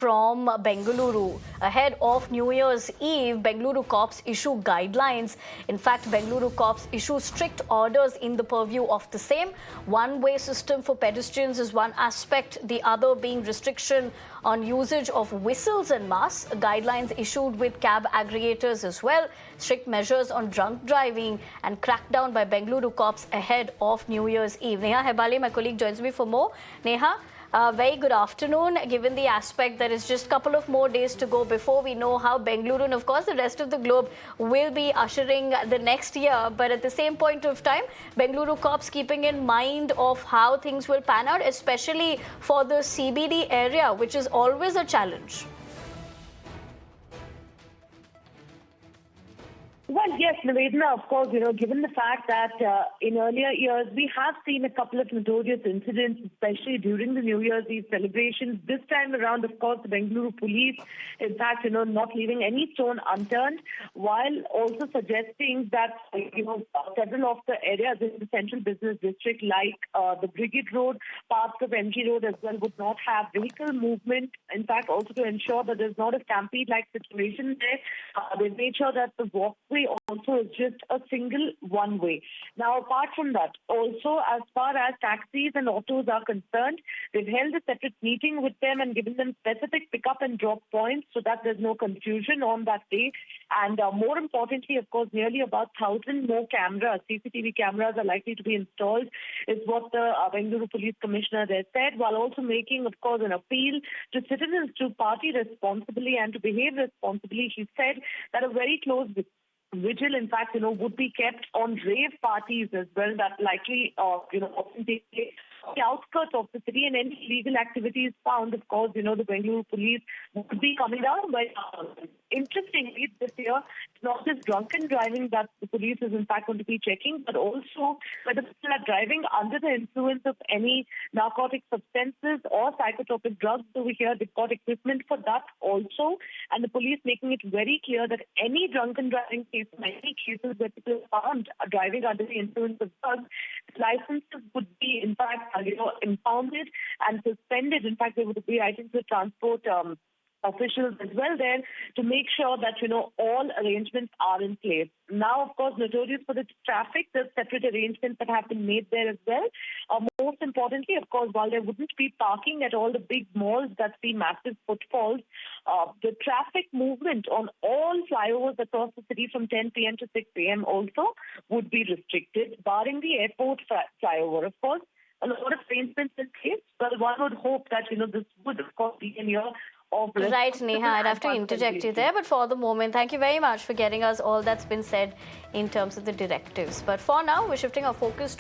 From Bengaluru. Ahead of New Year's Eve, Bengaluru cops issue guidelines. In fact, Bengaluru cops issue strict orders in the purview of the same. One-way system for pedestrians is one aspect, the other being restriction on usage of whistles and masks. Guidelines issued with cab aggregators as well. Strict measures on drunk driving and crackdown by Bengaluru cops ahead of New Year's Eve. Neha Hebale, my colleague, joins me for more. Neha, very good afternoon. Given the aspect that it's just a couple of more days to go before we know how Bengaluru and of course the rest of the globe will be ushering the next year, but at the same point of time, Bengaluru cops keeping in mind of how things will pan out, especially for the CBD area, which is always a challenge. Well, yes, Nivedana, of course, given the fact that in earlier years, we have seen a couple of notorious incidents, especially during the New Year's Eve celebrations. This time around, of course, the Bengaluru police, in fact, not leaving any stone unturned, while also suggesting that, several of the areas in the central business district, like the Brigade Road, parts of MG Road as well, would not have vehicle movement. In fact, also to ensure that there's not a stampede-like situation there, they've made sure that the walkway also is just a single one way. Now, apart from that, also as far as taxis and autos are concerned, they've held a separate meeting with them and given them specific pick-up and drop points so that there's no confusion on that day. And more importantly, of course, nearly about 1,000 more cameras, CCTV cameras are likely to be installed, is what the Bengaluru Police Commissioner there said, while also making, of course, an appeal to citizens to party responsibly and to behave responsibly. He said that a very close vigil, in fact, would be kept on rave parties as well that likely, often take place on the outskirts of the city, and any illegal activities found, of course, the Bengaluru police would be coming down. But interestingly, this year, it's not just drunken driving that the police is in fact going to be checking, but also whether people are driving under the influence of any narcotic substances or psychotropic drugs. Over here, they've got equipment for that also, and the police making it very clear that any drunken driving case, many cases where people are found driving under the influence of drugs, licenses would be in fact impounded and suspended. In fact, there would be, I think, the transport officials as well there to make sure that, all arrangements are in place. Now, of course, notorious for the traffic, there's separate arrangements that have been made there as well. Most importantly, of course, while there wouldn't be parking at all the big malls that see massive footfalls, the traffic movement on all flyovers across the city from 10 p.m. to 6 p.m. also would be restricted, barring the airport flyover, of course. A lot of arrangements in place, but one would hope that, this would, of course, be a year of right, Neha, I'd have to interject you there, but for the moment, thank you very much for getting us all that's been said in terms of the directives. But for now, we're shifting our focus to